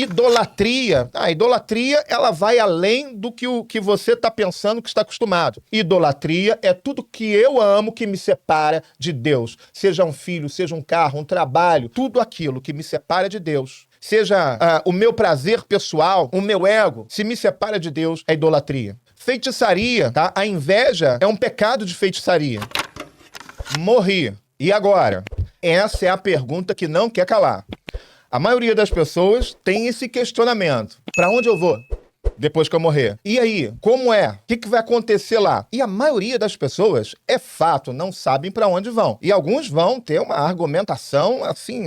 Idolatria. A idolatria, ela vai além do que você está pensando, que está acostumado. Idolatria é tudo que eu amo que me separa de Deus. Seja um filho, seja um carro, um trabalho, tudo aquilo que me separa de Deus. Seja o meu prazer pessoal, o meu ego, se me separa de Deus, é idolatria. Feitiçaria, tá? A inveja é um pecado de feitiçaria. Morri. E agora? Essa é a pergunta que não quer calar. A maioria das pessoas tem esse questionamento. Para onde eu vou depois que eu morrer? E aí, como é? O que vai acontecer lá? E a maioria das pessoas, é fato, não sabem para onde vão. E alguns vão ter uma argumentação, assim,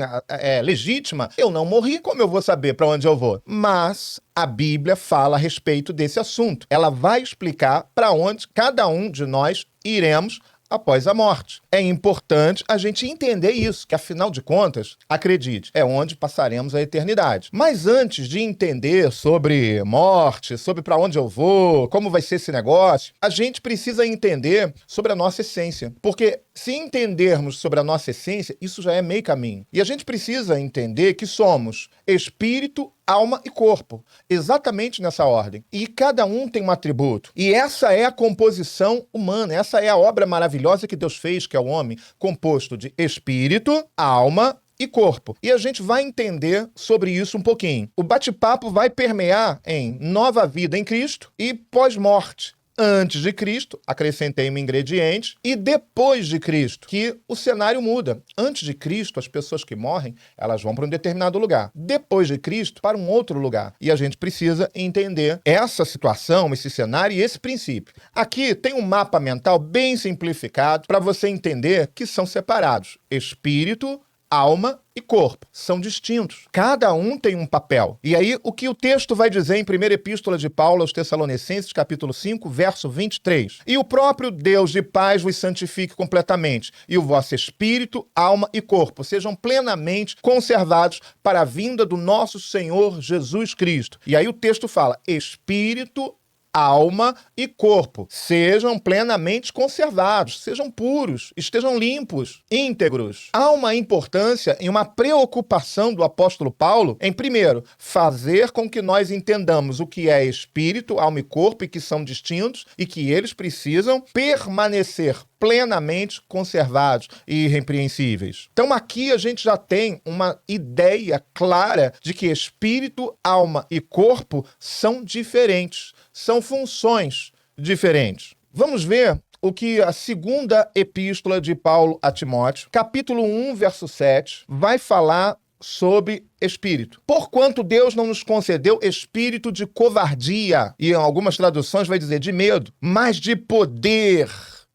legítima. Eu não morri, como eu vou saber para onde eu vou? Mas a Bíblia fala a respeito desse assunto. Ela vai explicar para onde cada um de nós iremos após a morte. É importante a gente entender isso, que afinal de contas, acredite, é onde passaremos a eternidade. Mas antes de entender sobre morte, sobre para onde eu vou, como vai ser esse negócio, a gente precisa entender sobre a nossa essência. Porque se entendermos sobre a nossa essência, isso já é meio caminho. E a gente precisa entender que somos espírito, alma e corpo, exatamente nessa ordem. E cada um tem um atributo. E essa é a composição humana, essa é a obra maravilhosa que Deus fez, que é o homem, composto de espírito, alma e corpo. E a gente vai entender sobre isso um pouquinho. O bate-papo vai permear em nova vida em Cristo e pós-morte. Antes de Cristo, acrescentei um ingrediente, e depois de Cristo, que o cenário muda. Antes de Cristo, as pessoas que morrem, elas vão para um determinado lugar. Depois de Cristo, para um outro lugar. E a gente precisa entender essa situação, esse cenário e esse princípio. Aqui tem um mapa mental bem simplificado para você entender que são separados. Espírito, alma e corpo. São distintos. Cada um tem um papel. E aí, o que o texto vai dizer em primeira epístola de Paulo aos Tessalonicenses, capítulo 5, verso 23. E o próprio Deus de paz vos santifique completamente, e o vosso espírito, alma e corpo sejam plenamente conservados para a vinda do nosso Senhor Jesus Cristo. E aí o texto fala, espírito, alma e corpo sejam plenamente conservados, sejam puros, estejam limpos, íntegros. Há uma importância e uma preocupação do apóstolo Paulo em, primeiro, fazer com que nós entendamos o que é espírito, alma e corpo e que são distintos e que eles precisam permanecer plenamente conservados e irrepreensíveis. Então aqui a gente já tem uma ideia clara de que espírito, alma e corpo são diferentes, são funções diferentes. Vamos ver o que a segunda epístola de Paulo a Timóteo, capítulo 1, verso 7, vai falar sobre espírito. Porquanto Deus não nos concedeu espírito de covardia, e em algumas traduções vai dizer de medo, mas de poder,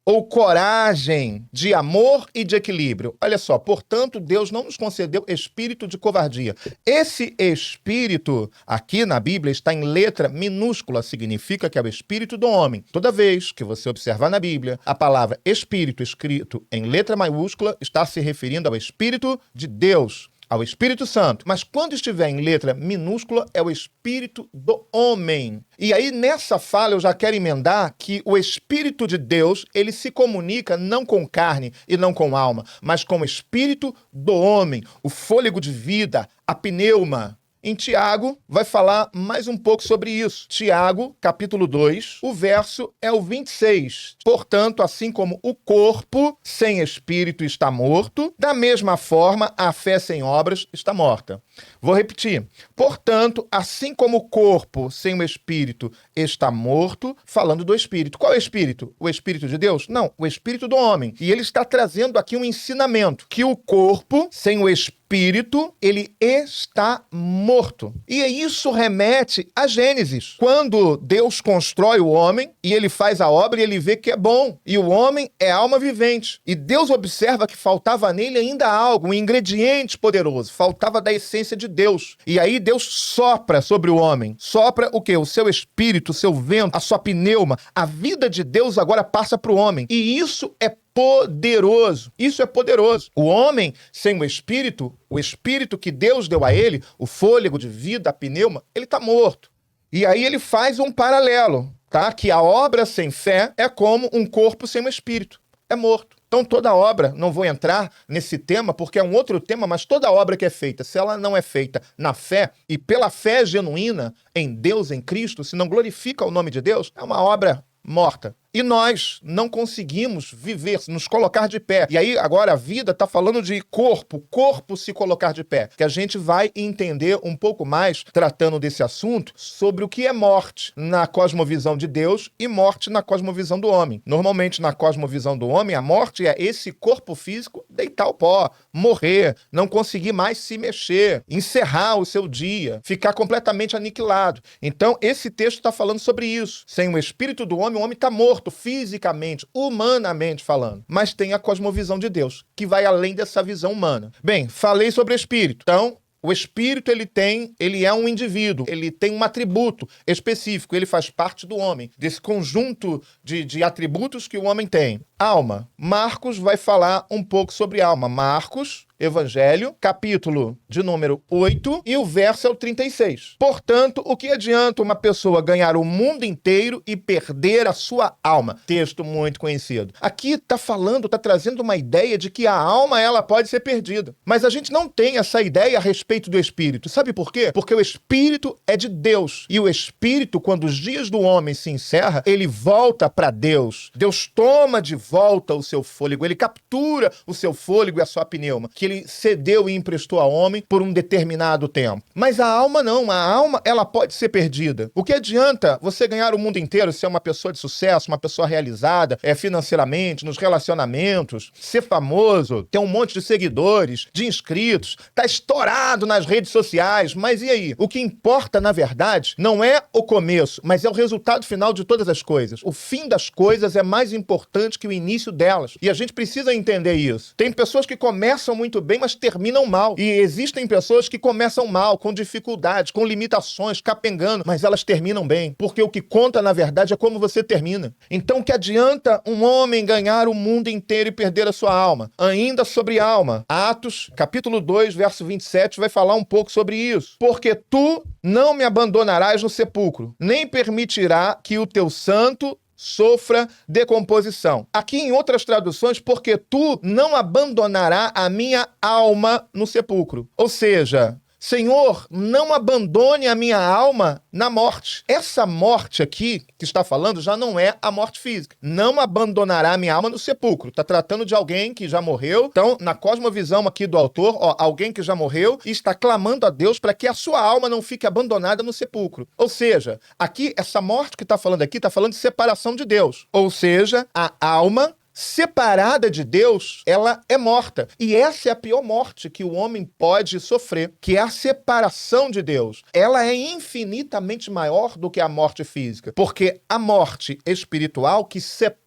ou coragem, de amor e de equilíbrio. Olha só, portanto, Deus não nos concedeu espírito de covardia. Esse espírito, aqui na Bíblia, está em letra minúscula, significa que é o espírito do homem. Toda vez que você observar na Bíblia, a palavra espírito escrito em letra maiúscula está se referindo ao Espírito de Deus, ao Espírito Santo. Mas quando estiver em letra minúscula, é o Espírito do homem. E aí, nessa fala, eu já quero emendar que o Espírito de Deus, ele se comunica não com carne e não com alma, mas com o Espírito do homem, o fôlego de vida, a pneuma. Em Tiago, vai falar mais um pouco sobre isso. Tiago, capítulo 2, o verso é o 26. Portanto, assim como o corpo sem espírito está morto, da mesma forma, a fé sem obras está morta. Vou repetir. Portanto, assim como o corpo sem o espírito está morto, falando do espírito. Qual é o espírito? O espírito de Deus? Não, o espírito do homem. E ele está trazendo aqui um ensinamento, que o corpo sem o espírito, ele está morto. E isso remete a Gênesis. Quando Deus constrói o homem e ele faz a obra e ele vê que é bom. E o homem é alma vivente. E Deus observa que faltava nele ainda algo, um ingrediente poderoso. Faltava da essência de Deus. E aí Deus sopra sobre o homem. Sopra o quê? O seu espírito, o seu vento, a sua pneuma. A vida de Deus agora passa para o homem. E isso é poderoso. Isso é poderoso. O homem sem o espírito que Deus deu a ele, o fôlego de vida, a pneuma, ele está morto. E aí ele faz um paralelo, tá? Que a obra sem fé é como um corpo sem um espírito. É morto. Então toda obra, não vou entrar nesse tema porque é um outro tema, mas toda obra que é feita, se ela não é feita na fé e pela fé genuína em Deus, em Cristo, se não glorifica o nome de Deus, é uma obra morta. E nós não conseguimos viver, nos colocar de pé. E aí, agora, a vida está falando de corpo se colocar de pé. Que a gente vai entender um pouco mais, tratando desse assunto, sobre o que é morte na cosmovisão de Deus e morte na cosmovisão do homem. Normalmente, na cosmovisão do homem, a morte é esse corpo físico deitar o pó, morrer, não conseguir mais se mexer, encerrar o seu dia, ficar completamente aniquilado. Então, esse texto está falando sobre isso. Sem o espírito do homem, o homem está morto. Fisicamente, humanamente falando. Mas tem a cosmovisão de Deus, que vai além dessa visão humana. Bem, falei sobre espírito. Então, o espírito, ele é um indivíduo, ele tem um atributo específico, ele faz parte do homem, desse conjunto de atributos que o homem tem. Alma. Marcos vai falar um pouco sobre alma. Marcos, Evangelho, capítulo de número 8, e o verso é o 36. Portanto, o que adianta uma pessoa ganhar o mundo inteiro e perder a sua alma? Texto muito conhecido. Aqui está trazendo uma ideia de que a alma, ela pode ser perdida. Mas a gente não tem essa ideia a respeito do espírito. Sabe por quê? Porque o espírito é de Deus. E o espírito, quando os dias do homem se encerram, ele volta para Deus. Deus toma de volta o seu fôlego, ele captura o seu fôlego e a sua pneuma, que ele cedeu e emprestou ao homem por um determinado tempo. Mas a alma não, a alma ela pode ser perdida. O que adianta você ganhar o mundo inteiro, ser uma pessoa de sucesso, uma pessoa realizada financeiramente, nos relacionamentos, ser famoso, ter um monte de seguidores, de inscritos, tá estourado nas redes sociais, mas e aí? O que importa, na verdade, não é o começo, mas é o resultado final de todas as coisas. O fim das coisas é mais importante que o início delas. E a gente precisa entender isso. Tem pessoas que começam muito bem, mas terminam mal. E existem pessoas que começam mal, com dificuldades, com limitações, capengando, mas elas terminam bem. Porque o que conta, na verdade, é como você termina. Então, que adianta um homem ganhar o mundo inteiro e perder a sua alma? Ainda sobre alma, Atos, capítulo 2, verso 27, vai falar um pouco sobre isso. Porque tu não me abandonarás no sepulcro, nem permitirá que o teu santo sofra decomposição. Aqui em outras traduções, porque tu não abandonará a minha alma no sepulcro. Ou seja, Senhor, não abandone a minha alma na morte. Essa morte aqui que está falando já não é a morte física. Não abandonará a minha alma no sepulcro. Está tratando de alguém que já morreu. Então, na cosmovisão aqui do autor, alguém que já morreu e está clamando a Deus para que a sua alma não fique abandonada no sepulcro. Ou seja, aqui, essa morte que está falando aqui, está falando de separação de Deus. Ou seja, a alma separada de Deus, ela é morta. E essa é a pior morte que o homem pode sofrer, que é a separação de Deus. Ela é infinitamente maior do que a morte física, porque a morte espiritual que separa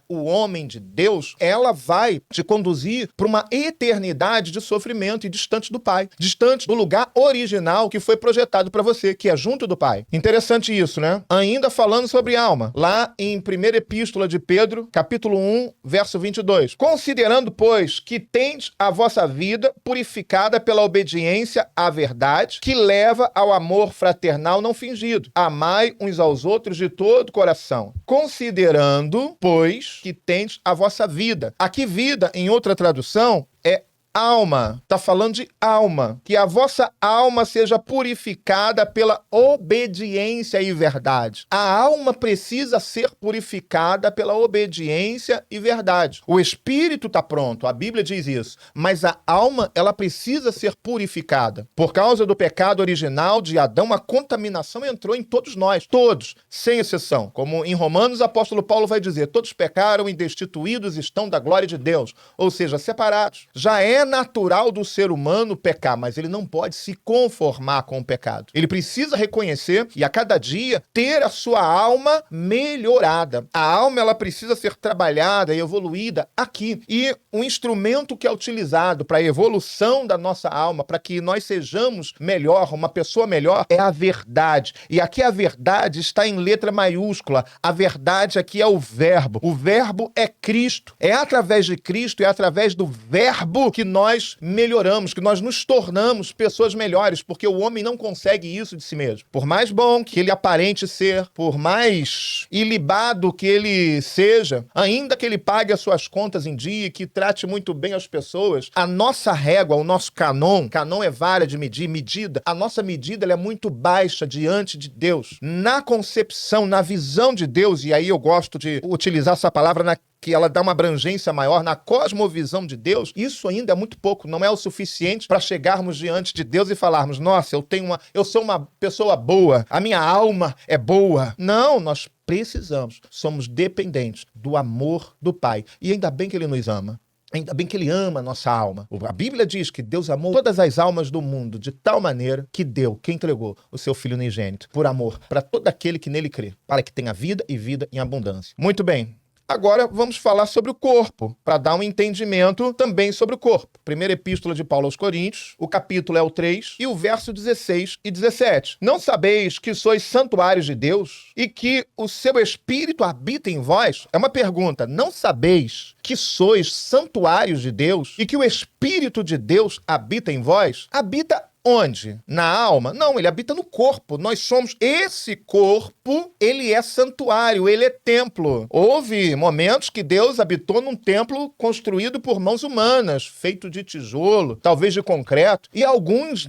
o homem de Deus, ela vai te conduzir para uma eternidade de sofrimento e distante do Pai, distante do lugar original que foi projetado para você, que é junto do Pai. Interessante isso, né? Ainda falando sobre alma, lá em 1ª Epístola de Pedro, capítulo 1, verso 22. Considerando, pois, que tendes a vossa vida purificada pela obediência à verdade, que leva ao amor fraternal não fingido. Amai uns aos outros de todo o coração. Considerando, pois, que tendes a vossa vida. Aqui, vida, em outra tradução, é alma. Está falando de alma. Que a vossa alma seja purificada pela obediência e verdade. A alma precisa ser purificada pela obediência e verdade. O espírito está pronto, a Bíblia diz isso. Mas a alma, ela precisa ser purificada. Por causa do pecado original de Adão, a contaminação entrou em todos nós. Todos, sem exceção. Como em Romanos, o apóstolo Paulo vai dizer, todos pecaram e destituídos estão da glória de Deus. Ou seja, separados. Já é natural do ser humano pecar, mas ele não pode se conformar com o pecado. Ele precisa reconhecer e a cada dia ter a sua alma melhorada. A alma, ela precisa ser trabalhada e evoluída aqui. E o instrumento que é utilizado para a evolução da nossa alma, para que nós sejamos melhor, uma pessoa melhor, é a verdade. E aqui a verdade está em letra maiúscula. A verdade aqui é o verbo. O verbo é Cristo. É através de Cristo, é através do verbo que nós melhoramos, que nós nos tornamos pessoas melhores, porque o homem não consegue isso de si mesmo. Por mais bom que ele aparente ser, por mais ilibado que ele seja, ainda que ele pague as suas contas em dia, que trate muito bem as pessoas, a nossa régua, o nosso canon é vara de medir, medida, a nossa medida ela é muito baixa diante de Deus. Na concepção, na visão de Deus, e aí eu gosto de utilizar essa palavra que ela dá uma abrangência maior na cosmovisão de Deus, isso ainda é muito pouco, não é o suficiente para chegarmos diante de Deus e falarmos, nossa, eu sou uma pessoa boa, a minha alma é boa. Não, nós precisamos, somos dependentes do amor do Pai. E ainda bem que Ele nos ama. Ainda bem que Ele ama a nossa alma. A Bíblia diz que Deus amou todas as almas do mundo de tal maneira que entregou o seu Filho unigênito por amor para todo aquele que nele crê, para que tenha vida e vida em abundância. Muito bem. Agora vamos falar sobre o corpo, para dar um entendimento também sobre o corpo. Primeira epístola de Paulo aos Coríntios, o capítulo é o 3 e o verso 16 e 17. Não sabeis que sois santuários de Deus e que o seu Espírito habita em vós? É uma pergunta. Não sabeis que sois santuários de Deus e que o Espírito de Deus habita em vós? Habita onde? Na alma? Não, ele habita no corpo. Nós somos esse corpo, ele é santuário, ele é templo. Houve momentos que Deus habitou num templo construído por mãos humanas, feito de tijolo, talvez de concreto, e alguns,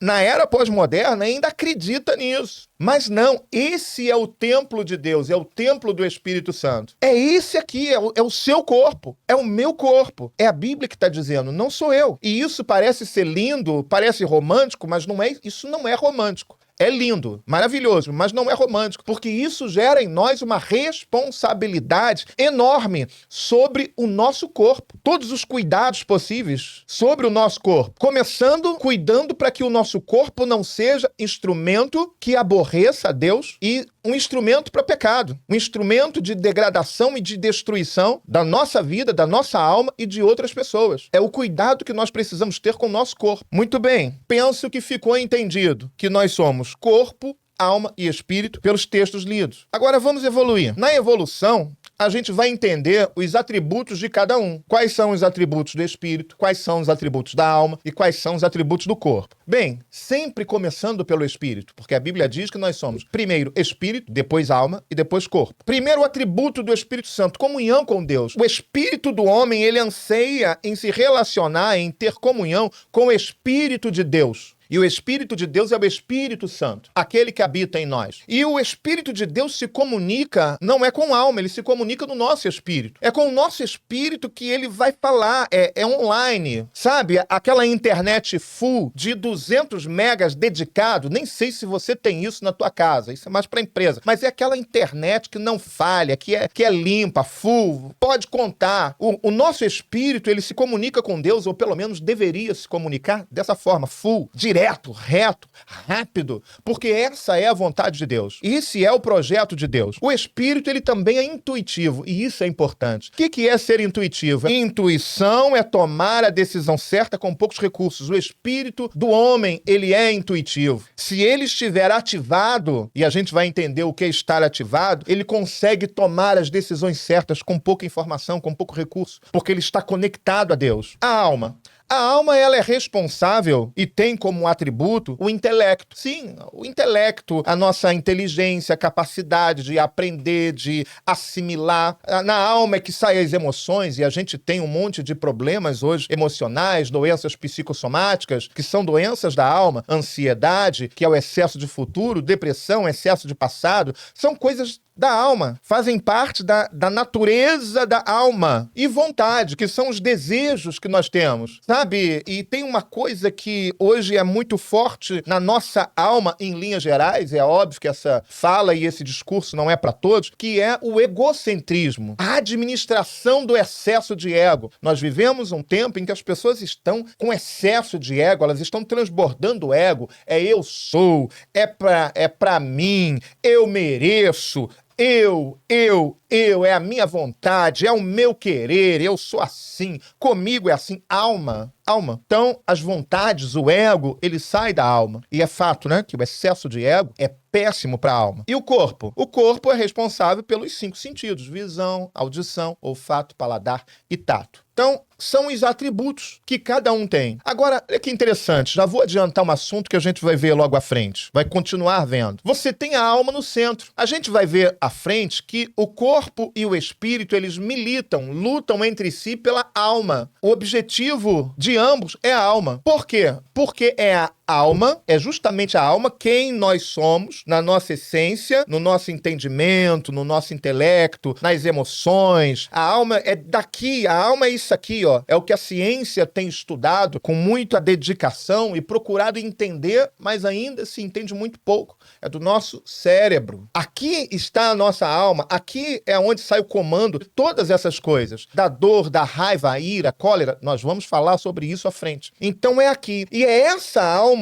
na era pós-moderna, ainda acreditam nisso. Mas não, esse é o templo de Deus, é o templo do Espírito Santo. É esse aqui, é o seu corpo, é o meu corpo. É a Bíblia que está dizendo, não sou eu. E isso parece ser lindo, parece romântico, mas isso não é romântico. É lindo, maravilhoso, mas não é romântico, porque isso gera em nós uma responsabilidade enorme sobre o nosso corpo. Todos os cuidados possíveis sobre o nosso corpo. Começando cuidando para que o nosso corpo não seja instrumento que aborreça a Deus e um instrumento para pecado, um instrumento de degradação e de destruição da nossa vida, da nossa alma e de outras pessoas. É o cuidado que nós precisamos ter com o nosso corpo. Muito bem, penso que ficou entendido que nós somos corpo, alma e espírito pelos textos lidos. Agora vamos evoluir. Na evolução, a gente vai entender os atributos de cada um. Quais são os atributos do espírito, quais são os atributos da alma e quais são os atributos do corpo. Bem, sempre começando pelo espírito, porque a Bíblia diz que nós somos primeiro espírito, depois alma e depois corpo. Primeiro o atributo do Espírito Santo, comunhão com Deus. O espírito do homem, ele anseia em se relacionar, em ter comunhão com o Espírito de Deus. E o Espírito de Deus é o Espírito Santo, aquele que habita em nós. E o Espírito de Deus se comunica, não é com a alma, ele se comunica no nosso espírito. É com o nosso espírito que ele vai falar, é online. Sabe, aquela internet full de 200 megas dedicado, nem sei se você tem isso na tua casa, isso é mais para empresa, mas é aquela internet que não falha, que é limpa, full, pode contar. O nosso espírito, ele se comunica com Deus, ou pelo menos deveria se comunicar dessa forma, full, direto, reto, rápido, porque essa é a vontade de Deus. Esse é o projeto de Deus. O Espírito, ele também é intuitivo, e isso é importante. O que é ser intuitivo? Intuição é tomar a decisão certa com poucos recursos. O Espírito do homem, ele é intuitivo. Se ele estiver ativado, e a gente vai entender o que é estar ativado, ele consegue tomar as decisões certas com pouca informação, com pouco recurso, porque ele está conectado a Deus. A alma, ela é responsável e tem como atributo o intelecto. Sim, o intelecto, a nossa inteligência, a capacidade de aprender, de assimilar. Na alma é que saem as emoções, e a gente tem um monte de problemas hoje emocionais, doenças psicossomáticas, que são doenças da alma, ansiedade, que é o excesso de futuro, depressão, excesso de passado, são coisas da alma, fazem parte da natureza da alma. E vontade, que são os desejos que nós temos, sabe? E tem uma coisa que hoje é muito forte na nossa alma, em linhas gerais, é óbvio que essa fala e esse discurso não é para todos, que é o egocentrismo, a administração do excesso de ego. Nós vivemos um tempo em que as pessoas estão com excesso de ego, elas estão transbordando o ego, eu sou, é pra mim, eu mereço, é a minha vontade, é o meu querer, eu sou assim, comigo é assim. Alma alma. Então, as vontades, o ego, ele sai da alma. E é fato, né, que o excesso de ego é péssimo para a alma. E o corpo? O corpo é responsável pelos 5 sentidos: visão, audição, olfato, paladar e tato. Então, são os atributos que cada um tem. Agora, olha que interessante, já vou adiantar um assunto que a gente vai ver logo à frente. Vai continuar vendo. Você tem a alma no centro. A gente vai ver à frente que o corpo e o espírito, eles militam, lutam entre si pela alma. O objetivo de ambos é a alma. Por quê? Porque é a alma, é justamente a alma quem nós somos, na nossa essência, no nosso entendimento, no nosso intelecto, nas emoções. A alma é daqui, a alma é isso aqui, ó. É o que a ciência tem estudado com muita dedicação e procurado entender, mas ainda se entende muito pouco. É do nosso cérebro. Aqui está a nossa alma, aqui é onde sai o comando de todas essas coisas. Da dor, da raiva, a ira, a cólera, nós vamos falar sobre isso à frente. Então é aqui. E é essa alma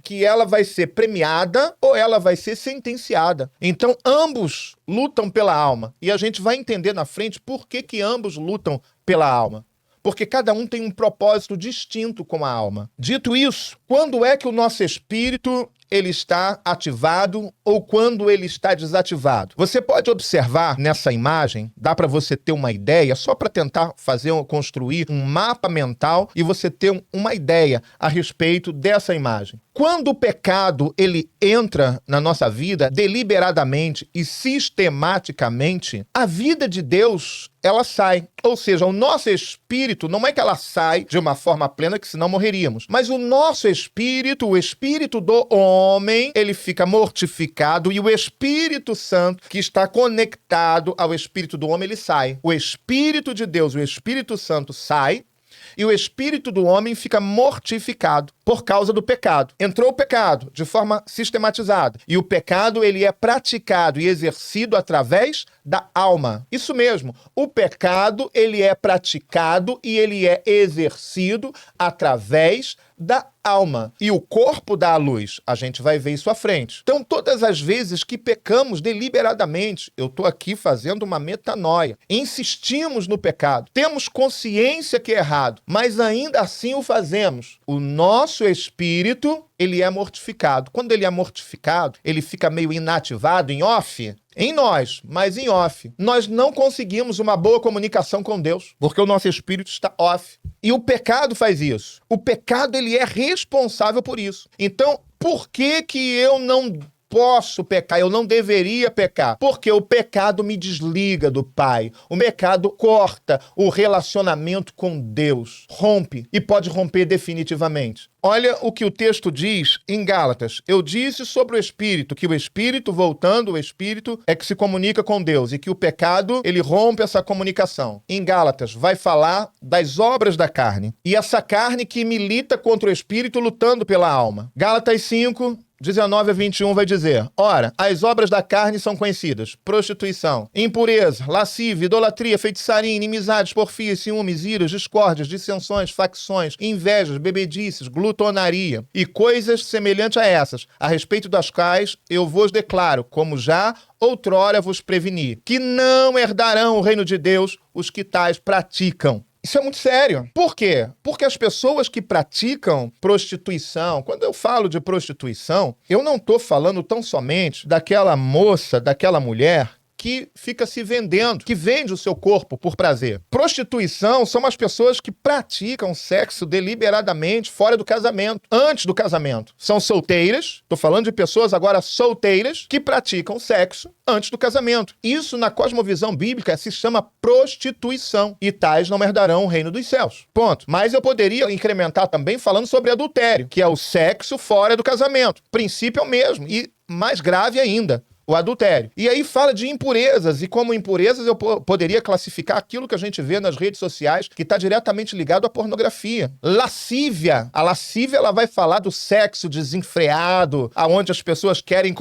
que ela vai ser premiada ou ela vai ser sentenciada. Então, ambos lutam pela alma. E a gente vai entender na frente por que ambos lutam pela alma. Porque cada um tem um propósito distinto com a alma. Dito isso, quando é que o nosso espírito ele está ativado ou quando ele está desativado? Você pode observar nessa imagem, dá para você ter uma ideia, só para tentar construir um mapa mental e você ter uma ideia a respeito dessa imagem. Quando o pecado ele entra na nossa vida deliberadamente e sistematicamente, a vida de Deus ela sai. Ou seja, o nosso espírito, não é que ela sai de uma forma plena, que senão morreríamos, mas o nosso espírito, o espírito do homem, ele fica mortificado e o Espírito Santo, que está conectado ao espírito do homem, ele sai. O Espírito de Deus, o Espírito Santo sai e o espírito do homem fica mortificado por causa do pecado. Entrou o pecado de forma sistematizada e o pecado ele é praticado e exercido através da alma. Isso mesmo, o pecado ele é praticado e ele é exercido através da alma. E o corpo dá a luz. A gente vai ver isso à frente. Então, todas as vezes que pecamos deliberadamente, eu estou aqui fazendo uma metanoia, insistimos no pecado, temos consciência que é errado, mas ainda assim o fazemos. O nosso espírito, ele é mortificado. Quando ele é mortificado, ele fica meio inativado, em off, em nós, mas em off. Nós não conseguimos uma boa comunicação com Deus, porque o nosso espírito está off. E o pecado faz isso. O pecado, ele é responsável por isso. Então, por que eu não posso pecar, eu não deveria pecar? Porque o pecado me desliga do Pai. O pecado corta o relacionamento com Deus. Rompe, e pode romper definitivamente. Olha o que o texto diz em Gálatas. Eu disse sobre o Espírito, que o Espírito, voltando, o Espírito é que se comunica com Deus e que o pecado, ele rompe essa comunicação. Em Gálatas, vai falar das obras da carne. E essa carne que milita contra o Espírito, lutando pela alma. Gálatas 5, 19 a 21 vai dizer: ora, as obras da carne são conhecidas: prostituição, impureza, lascívia, idolatria, feitiçaria, inimizades, porfia, ciúmes, iras, discórdias, dissensões, facções, invejas, bebedices, glutonaria e coisas semelhantes a essas, a respeito das quais eu vos declaro, como já outrora vos preveni, que não herdarão o reino de Deus os que tais praticam. Isso é muito sério. Por quê? Porque as pessoas que praticam prostituição, quando eu falo de prostituição, eu não estou falando tão somente daquela moça, daquela mulher que fica se vendendo, que vende o seu corpo por prazer. Prostituição são as pessoas que praticam sexo deliberadamente fora do casamento, antes do casamento. São solteiras, estou falando de pessoas agora solteiras, que praticam sexo antes do casamento. Isso, na cosmovisão bíblica, se chama prostituição. E tais não herdarão o reino dos céus. Ponto. Mas eu poderia incrementar também falando sobre adultério, que é o sexo fora do casamento. O princípio é o mesmo, e mais grave ainda, o adultério. E aí fala de impurezas, e como impurezas eu poderia classificar aquilo que a gente vê nas redes sociais, que está diretamente ligado à pornografia. Lascívia. A lascívia, ela vai falar do sexo desenfreado, aonde as pessoas querem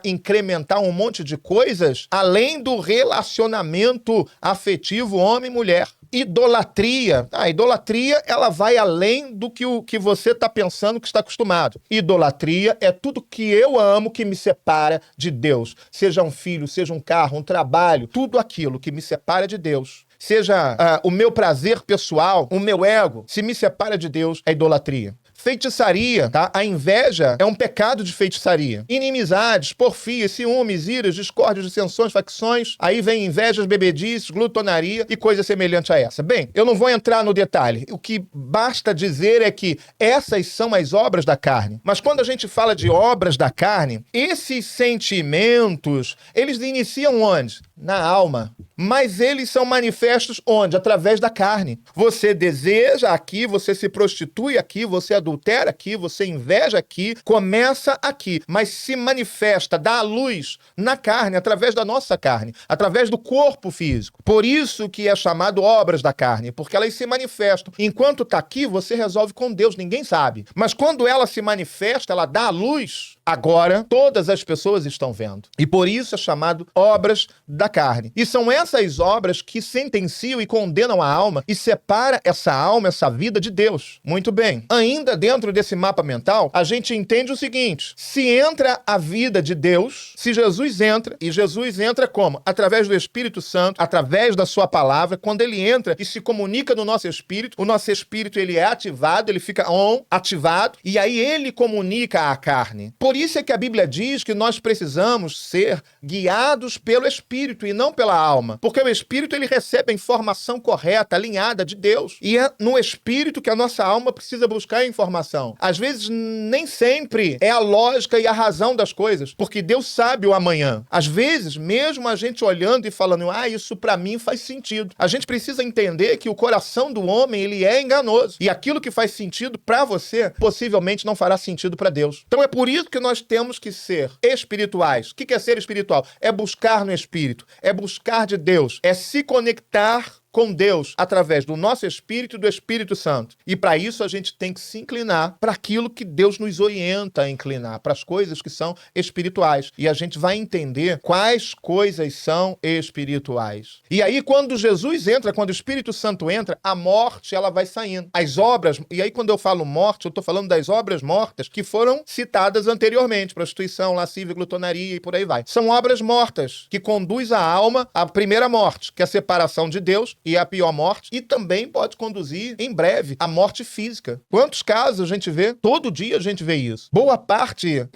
incrementar um monte de coisas, além do relacionamento afetivo homem-mulher. Idolatria. A idolatria, ela vai além do que você está pensando, que está acostumado. Idolatria é tudo que eu amo que me separa de Deus. Seja um filho, seja um carro, um trabalho, tudo aquilo que me separa de Deus. seja o meu prazer pessoal, o meu ego, se me separa de Deus, é idolatria. Feitiçaria, tá? A inveja é um pecado de feitiçaria. Inimizades, porfias, ciúmes, iras, discórdias, dissensões, facções. Aí vem invejas, bebedices, glutonaria e coisa semelhante a essa. Bem, eu não vou entrar no detalhe. O que basta dizer é que essas são as obras da carne. Mas quando a gente fala de obras da carne, esses sentimentos, eles iniciam onde? Na alma. Mas eles são manifestos onde? Através da carne. Você deseja aqui, você se prostitui aqui, você adultera aqui, você inveja aqui, começa aqui, mas se manifesta, dá a luz na carne, através da nossa carne, através do corpo físico. Por isso que é chamado obras da carne, porque elas se manifestam. Enquanto está aqui, você resolve com Deus, ninguém sabe. Mas quando ela se manifesta, ela dá a luz, agora todas as pessoas estão vendo. E por isso é chamado obras da carne. E são essas obras que sentenciam e condenam a alma e separa essa alma, essa vida de Deus. Muito bem. Ainda dentro desse mapa mental, a gente entende o seguinte: se entra a vida de Deus, se Jesus entra, e Jesus entra como? Através do Espírito Santo, através da sua palavra, quando ele entra e se comunica no nosso espírito, o nosso espírito ele é ativado, ele fica ativado, e aí ele comunica à carne. Por isso é que a Bíblia diz que nós precisamos ser guiados pelo Espírito e não pela alma, porque o Espírito ele recebe a informação correta, alinhada de Deus, e é no Espírito que a nossa alma precisa buscar a informação. Às vezes nem sempre é a lógica e a razão das coisas, porque Deus sabe o amanhã. Às vezes, mesmo a gente olhando e falando, isso pra mim faz sentido, a gente precisa entender que o coração do homem ele é enganoso, e aquilo que faz sentido pra você, possivelmente não fará sentido pra Deus. Então é por isso que nós temos que ser espirituais. O que é ser espiritual? É buscar no Espírito, é buscar de Deus, é se conectar com Deus através do nosso Espírito e do Espírito Santo. E para isso a gente tem que se inclinar para aquilo que Deus nos orienta a inclinar, para as coisas que são espirituais. E a gente vai entender quais coisas são espirituais. E aí quando Jesus entra, quando o Espírito Santo entra, a morte ela vai saindo. As obras, e aí quando eu falo morte, eu estou falando das obras mortas que foram citadas anteriormente, prostituição, lascívia, glutonaria e por aí vai. São obras mortas que conduz a alma à primeira morte, que é a separação de Deus, e a pior morte, e também pode conduzir, em breve, à morte física. Quantos casos a gente vê? Todo dia a gente vê isso. Boa parte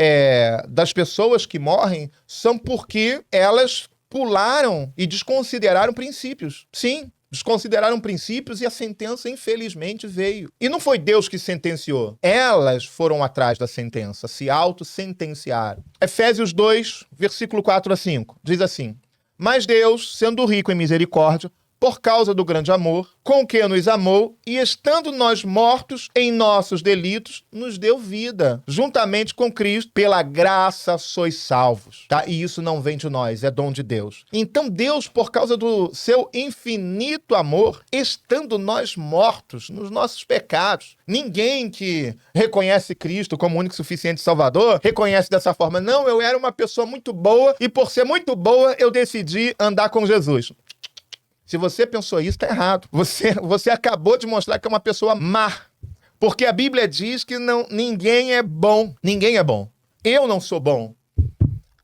das pessoas que morrem são porque elas pularam e desconsideraram princípios. Sim, desconsideraram princípios e a sentença, infelizmente, veio. E não foi Deus que sentenciou. Elas foram atrás da sentença, se auto-sentenciaram. Efésios 2, versículo 4 a 5, diz assim: mas Deus, sendo rico em misericórdia, por causa do grande amor, com que nos amou, e estando nós mortos em nossos delitos, nos deu vida. Juntamente com Cristo, pela graça sois salvos. Tá? E isso não vem de nós, é dom de Deus. Então Deus, por causa do seu infinito amor, estando nós mortos nos nossos pecados, ninguém que reconhece Cristo como único e suficiente Salvador, reconhece dessa forma. Não, eu era uma pessoa muito boa, e por ser muito boa, eu decidi andar com Jesus. Se você pensou isso, está errado. Você acabou de mostrar que é uma pessoa má. Porque a Bíblia diz que ninguém é bom. Ninguém é bom. Eu não sou bom.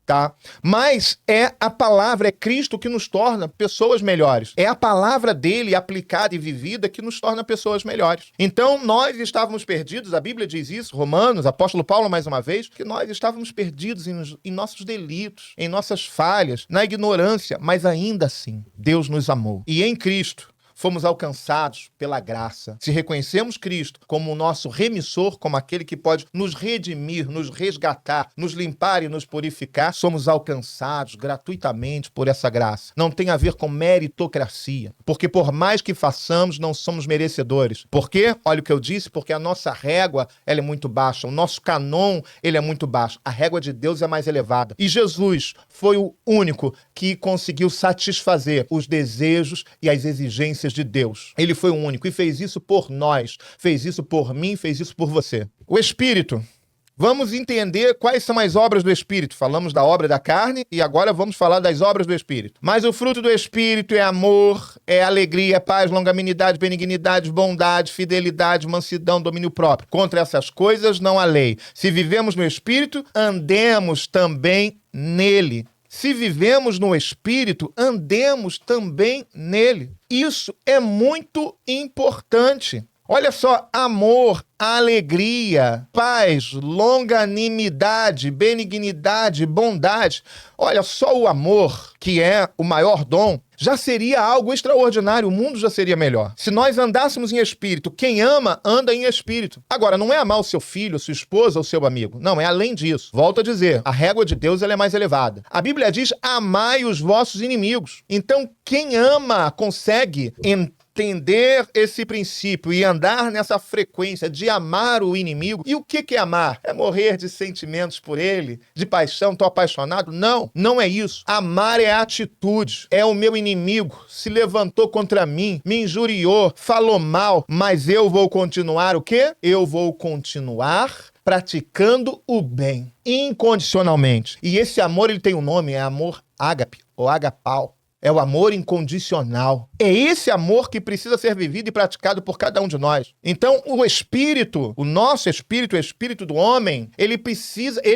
Tá? Mas é a palavra, é Cristo que nos torna pessoas melhores. É a palavra dele aplicada e vivida que nos torna pessoas melhores. Então nós estávamos perdidos, a Bíblia diz isso, Romanos, apóstolo Paulo mais uma vez, que nós estávamos perdidos em nossos delitos, em nossas falhas, na ignorância, mas ainda assim Deus nos amou. E em Cristo fomos alcançados pela graça. Se reconhecemos Cristo como o nosso remissor, como aquele que pode nos redimir, nos resgatar, nos limpar e nos purificar, somos alcançados gratuitamente por essa graça. Não tem a ver com meritocracia, porque por mais que façamos, não somos merecedores. Por quê? Olha o que eu disse, porque a nossa régua ela é muito baixa, o nosso canon ele é muito baixo, a régua de Deus é mais elevada. E Jesus foi o único que conseguiu satisfazer os desejos e as exigências de Deus. Ele foi o único e fez isso por nós, fez isso por mim, fez isso por você. O Espírito. Vamos entender quais são as obras do Espírito. Falamos da obra da carne e agora vamos falar das obras do Espírito. Mas o fruto do Espírito é amor, é alegria, é paz, longanimidade, benignidade, bondade, fidelidade, mansidão, domínio próprio. Contra essas coisas não há lei. Se vivemos no Espírito, andemos também nele. Se vivemos no Espírito, andemos também nele. Isso é muito importante. Olha só, amor, alegria, paz, longanimidade, benignidade, bondade. Olha, só o amor, que é o maior dom, já seria algo extraordinário, o mundo já seria melhor. Se nós andássemos em espírito, quem ama, anda em espírito. Agora, não é amar o seu filho, sua esposa ou seu amigo. Não, é além disso. Volto a dizer, a régua de Deus ela é mais elevada. A Bíblia diz, amai os vossos inimigos. Então, quem ama consegue entender esse princípio e andar nessa frequência de amar o inimigo. E o que é amar? É morrer de sentimentos por ele? De paixão? Tô apaixonado? Não, não é isso. Amar é atitude. É o meu inimigo, se levantou contra mim, me injuriou, falou mal, mas eu vou continuar o quê? Eu vou continuar praticando o bem, incondicionalmente. E esse amor, ele tem um nome, é amor ágape, ou agapau. É o amor incondicional. É esse amor que precisa ser vivido e praticado por cada um de nós. Então, o espírito, o nosso espírito, o espírito do homem, ele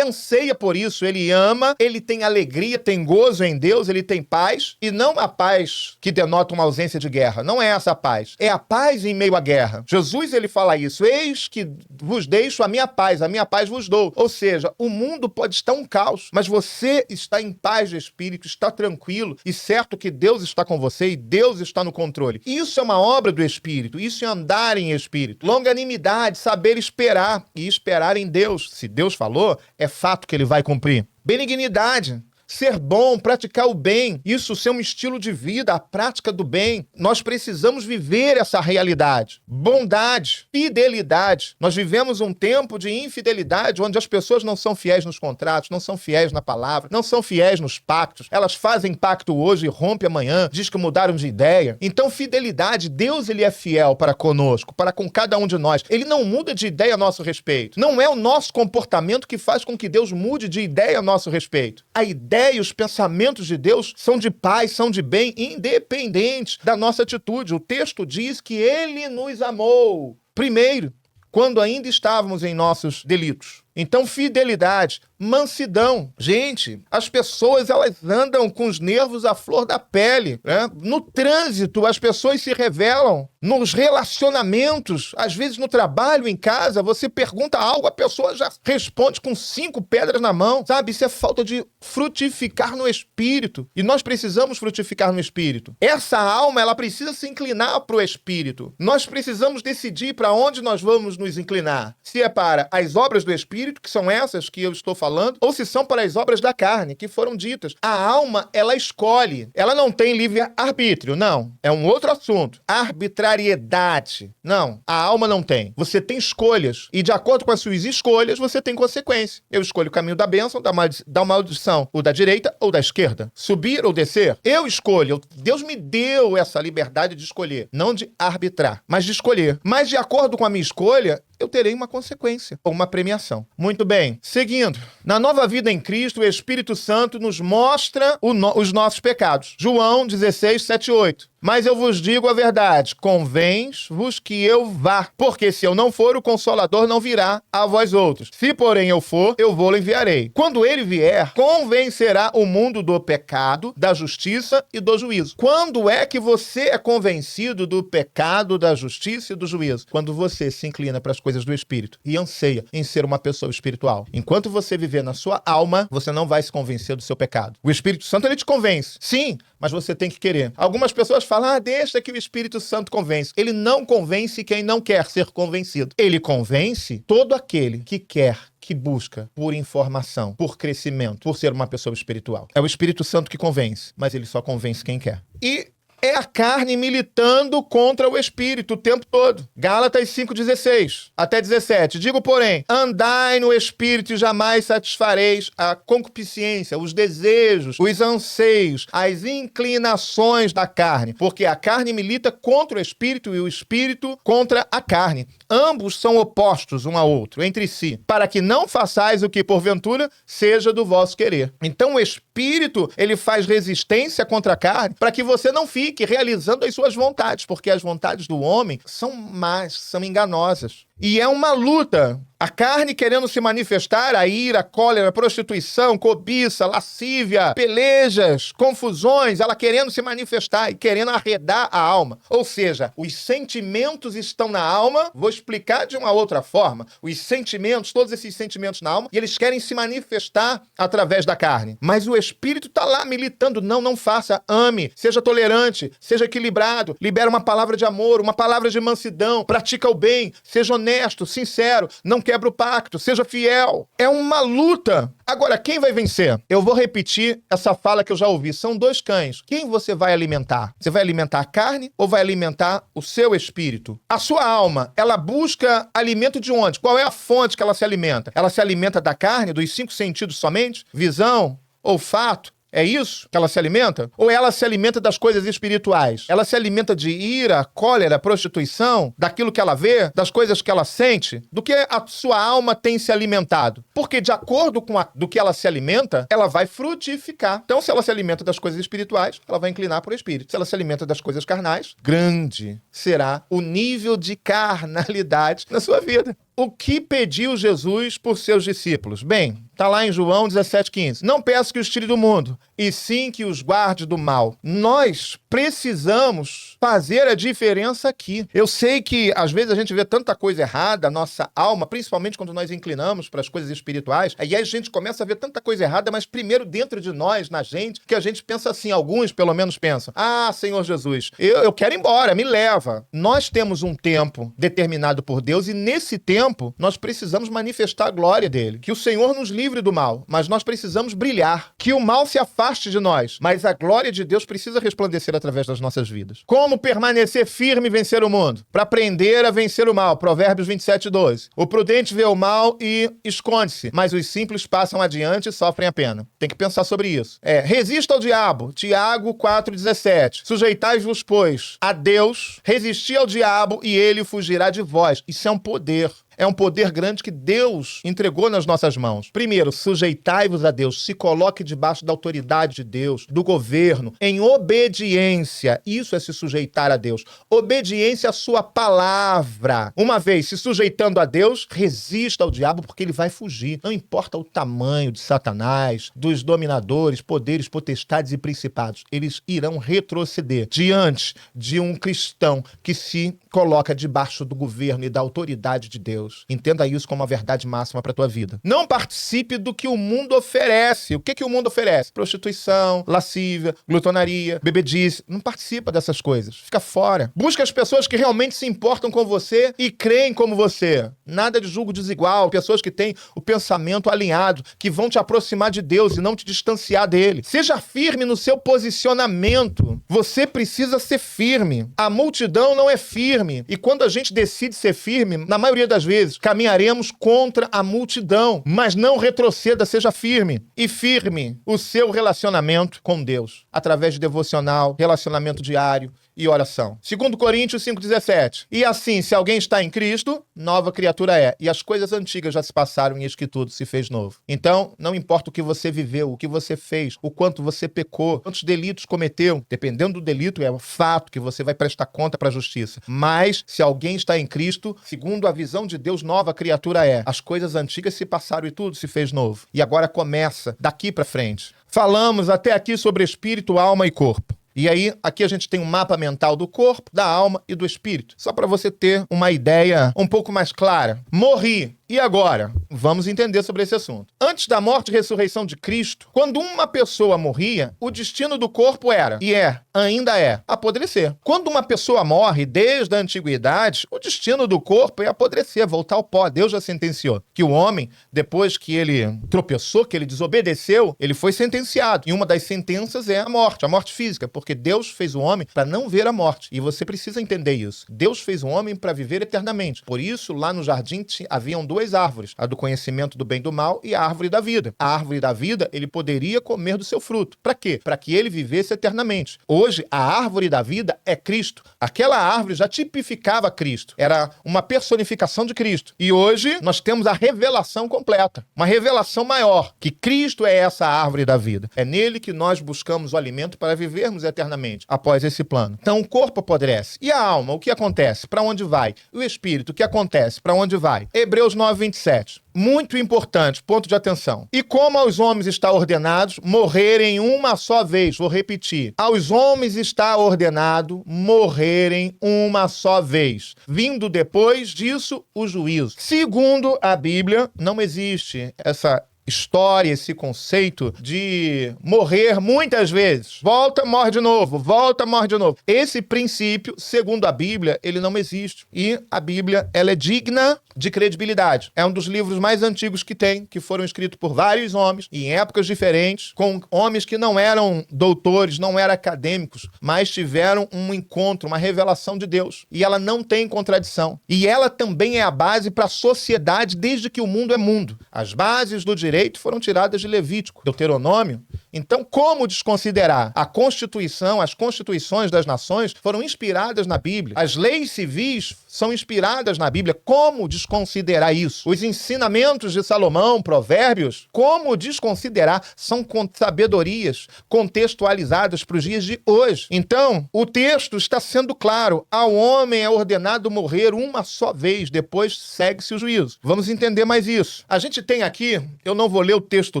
anseia por isso, ele ama, ele tem alegria, tem gozo em Deus, ele tem paz, e não a paz que denota uma ausência de guerra. Não é essa a paz. É a paz em meio à guerra. Jesus, ele fala isso, eis que vos deixo a minha paz vos dou. Ou seja, o mundo pode estar um caos, mas você está em paz de espírito, está tranquilo e certo que Deus está com você e Deus está no controle. Isso é uma obra do Espírito, isso é andar em Espírito. Longanimidade, saber esperar e esperar em Deus. Se Deus falou, é fato que ele vai cumprir. Benignidade, ser bom, praticar o bem, isso ser um estilo de vida, a prática do bem. Nós precisamos viver essa realidade. Bondade, fidelidade. Nós vivemos um tempo de infidelidade, onde as pessoas não são fiéis nos contratos, não são fiéis na palavra, não são fiéis nos pactos. Elas fazem pacto hoje e rompem amanhã, diz que mudaram de ideia. Então, fidelidade, Deus ele é fiel para conosco, para com cada um de nós. Ele não muda de ideia a nosso respeito. Não é o nosso comportamento que faz com que Deus mude de ideia a nosso respeito. A ideia e os pensamentos de Deus são de paz, são de bem, independentes da nossa atitude. O texto diz que ele nos amou primeiro, quando ainda estávamos em nossos delitos. Então, fidelidade, mansidão. Gente, as pessoas, elas andam com os nervos à flor da pele, né? No trânsito, as pessoas se revelam. Nos relacionamentos, às vezes no trabalho, em casa, você pergunta algo, a pessoa já responde com 5 pedras na mão, sabe? Isso é falta de frutificar no Espírito. E nós precisamos frutificar no Espírito. Essa alma, ela precisa se inclinar para o Espírito. Nós precisamos decidir para onde nós vamos nos inclinar. Se é para as obras do Espírito, que são essas que eu estou falando, ou se são para as obras da carne, que foram ditas. A alma, ela escolhe. Ela não tem livre-arbítrio, não. É um outro assunto. Arbitrariedade. Não, a alma não tem. Você tem escolhas. E de acordo com as suas escolhas, você tem consequência. Eu escolho o caminho da bênção, da maldição, ou da direita ou da esquerda. Subir ou descer. Eu escolho. Deus me deu essa liberdade de escolher. Não de arbitrar, mas de escolher. Mas de acordo com a minha escolha, eu terei uma consequência, ou uma premiação. Muito bem. Seguindo. Na nova vida em Cristo, o Espírito Santo nos mostra os nossos pecados. João 16, 7 e 8. Mas eu vos digo a verdade, convém-vos que eu vá, porque se eu não for, o Consolador não virá a vós outros. Se, porém, eu for, eu vou-lo enviarei. Quando ele vier, convencerá o mundo do pecado, da justiça e do juízo. Quando é que você é convencido do pecado, da justiça e do juízo? Quando você se inclina para as coisas do Espírito e anseia em ser uma pessoa espiritual. Enquanto você viver na sua alma, você não vai se convencer do seu pecado. O Espírito Santo, ele te convence. Sim, mas você tem que querer. Algumas pessoas falam, deixa que o Espírito Santo convence. Ele não convence quem não quer ser convencido. Ele convence todo aquele que quer, que busca por informação, por crescimento, por ser uma pessoa espiritual. É o Espírito Santo que convence, mas ele só convence quem quer. E é a carne militando contra o Espírito o tempo todo. Gálatas 5:16 até 17. Digo, porém, andai no Espírito e jamais satisfareis a concupiscência, os desejos, os anseios, as inclinações da carne. Porque a carne milita contra o Espírito e o Espírito contra a carne. Ambos são opostos um ao outro, entre si, para que não façais o que, porventura, seja do vosso querer. Então, o Espírito, ele faz resistência contra a carne para que você não fique realizando as suas vontades, porque as vontades do homem são más, são enganosas. E é uma luta. A carne querendo se manifestar, a ira, a cólera, a prostituição, cobiça, lascívia, pelejas, confusões, ela querendo se manifestar e querendo arredar a alma. Ou seja, os sentimentos estão na alma, vou explicar de uma outra forma, os sentimentos, todos esses sentimentos na alma, e eles querem se manifestar através da carne. Mas o Espírito está lá militando, não faça, ame, seja tolerante, seja equilibrado, libera uma palavra de amor, uma palavra de mansidão, pratica o bem, seja honesto, sincero, não quebra o pacto, seja fiel. É uma luta. Agora, quem vai vencer? Eu vou repetir essa fala que eu já ouvi. São dois cães. Quem você vai alimentar? Você vai alimentar a carne ou vai alimentar o seu espírito? A sua alma, ela busca alimento de onde? Qual é a fonte que ela se alimenta? Ela se alimenta da carne, dos 5 sentidos somente? Visão, olfato? É isso que ela se alimenta? Ou ela se alimenta das coisas espirituais? Ela se alimenta de ira, cólera, prostituição, daquilo que ela vê, das coisas que ela sente? Do que a sua alma tem se alimentado? Porque de acordo com do que ela se alimenta, ela vai frutificar. Então, se ela se alimenta das coisas espirituais, ela vai inclinar para o espírito. Se ela se alimenta das coisas carnais, grande será o nível de carnalidade na sua vida. O que pediu Jesus por seus discípulos? Bem, está lá em João 17,15. Não peço que os tire do mundo, e sim que os guarde do mal. Nós precisamos fazer a diferença aqui. Eu sei que às vezes a gente vê tanta coisa errada, a nossa alma, principalmente quando nós inclinamos para as coisas espirituais, aí a gente começa a ver tanta coisa errada, mas primeiro dentro de nós, na gente, que a gente pensa assim, alguns pelo menos pensam, Senhor Jesus, eu quero ir embora, me leva. Nós temos um tempo determinado por Deus e nesse tempo nós precisamos manifestar a glória dele. Que o Senhor nos livre do mal, mas nós precisamos brilhar. Que o mal se afaste de nós, mas a glória de Deus precisa resplandecer através das nossas vidas. Como permanecer firme e vencer o mundo? Para aprender a vencer o mal. Provérbios 27:12. O prudente vê o mal e esconde-se, mas os simples passam adiante e sofrem a pena. Tem que pensar sobre isso. Resista ao diabo. Tiago 4,17. Sujeitai-vos, pois, a Deus, resisti ao diabo e ele fugirá de vós. Isso é um poder. É um poder grande que Deus entregou nas nossas mãos. Primeiro, sujeitai-vos a Deus. Se coloque debaixo da autoridade de Deus, do governo, em obediência. Isso é se sujeitar a Deus. Obediência à sua palavra. Uma vez se sujeitando a Deus, resista ao diabo porque ele vai fugir. Não importa o tamanho de Satanás, dos dominadores, poderes, potestades e principados. Eles irão retroceder diante de um cristão que se coloca debaixo do governo e da autoridade de Deus. Entenda isso como uma verdade máxima para a tua vida. Não participe do que o mundo oferece. O que o mundo oferece? Prostituição, lascívia, glutonaria, bebedice. Não participa dessas coisas. Fica fora. Busca as pessoas que realmente se importam com você e creem como você. Nada de julgo desigual. Pessoas que têm o pensamento alinhado, que vão te aproximar de Deus e não te distanciar dele. Seja firme no seu posicionamento. Você precisa ser firme. A multidão não é firme. E quando a gente decide ser firme, na maioria das vezes, caminharemos contra a multidão, mas não retroceda, seja firme. E firme o seu relacionamento com Deus, através de devocional, relacionamento diário e oração. 2 Coríntios 5,17. E assim, se alguém está em Cristo, nova criatura é. E as coisas antigas já se passaram e eis que tudo se fez novo. Então, não importa o que você viveu, o que você fez, o quanto você pecou, quantos delitos cometeu, dependendo do delito, é um fato que você vai prestar conta para a justiça. Mas, se alguém está em Cristo, segundo a visão de Deus, nova criatura é. As coisas antigas se passaram e tudo se fez novo. E agora começa daqui para frente. Falamos até aqui sobre espírito, alma e corpo. E aí, aqui a gente tem um mapa mental do corpo, da alma e do espírito. Só para você ter uma ideia um pouco mais clara. Morri. E agora? Vamos entender sobre esse assunto. Antes da morte e ressurreição de Cristo, quando uma pessoa morria, o destino do corpo era, e ainda é, apodrecer. Quando uma pessoa morre, desde a antiguidade, o destino do corpo é apodrecer, voltar ao pó. Deus já sentenciou que o homem, depois que ele tropeçou, que ele desobedeceu, ele foi sentenciado. E uma das sentenças é a morte física, porque Deus fez o homem para não ver a morte. E você precisa entender isso. Deus fez o homem para viver eternamente. Por isso, lá no jardim haviam duas duas árvores, a do conhecimento do bem e do mal e a árvore da vida. A árvore da vida, ele poderia comer do seu fruto. Para quê? Para que ele vivesse eternamente. Hoje, a árvore da vida é Cristo. Aquela árvore já tipificava Cristo. Era uma personificação de Cristo. E hoje, nós temos a revelação completa. Uma revelação maior, que Cristo é essa árvore da vida. É nele que nós buscamos o alimento para vivermos eternamente, após esse plano. Então, o corpo apodrece. E a alma, o que acontece? Para onde vai? O espírito, o que acontece? Para onde vai? Hebreus 9, 27. Muito importante, ponto de atenção. E como aos homens está ordenado morrerem uma só vez, vou repetir. Aos homens está ordenado morrerem uma só vez, vindo depois disso o juízo. Segundo a Bíblia, não existe essa história, esse conceito de morrer muitas vezes. Volta, morre de novo. Volta, morre de novo. Esse princípio, segundo a Bíblia, ele não existe. E a Bíblia, ela é digna de credibilidade. É um dos livros mais antigos que tem, que foram escritos por vários homens, em épocas diferentes, com homens que não eram doutores, não eram acadêmicos, mas tiveram um encontro, uma revelação de Deus. E ela não tem contradição. E ela também é a base para a sociedade desde que o mundo é mundo. As bases do direito foram tiradas de Levítico, Deuteronômio. Então, como desconsiderar? A Constituição, as constituições das nações foram inspiradas na Bíblia. As leis civis são inspiradas na Bíblia. Como desconsiderar isso? Os ensinamentos de Salomão, Provérbios, como desconsiderar? São sabedorias contextualizadas para os dias de hoje. Então, o texto está sendo claro. Ao homem é ordenado morrer uma só vez, depois segue-se o juízo. Vamos entender mais isso. A gente tem aqui, eu não vou ler o texto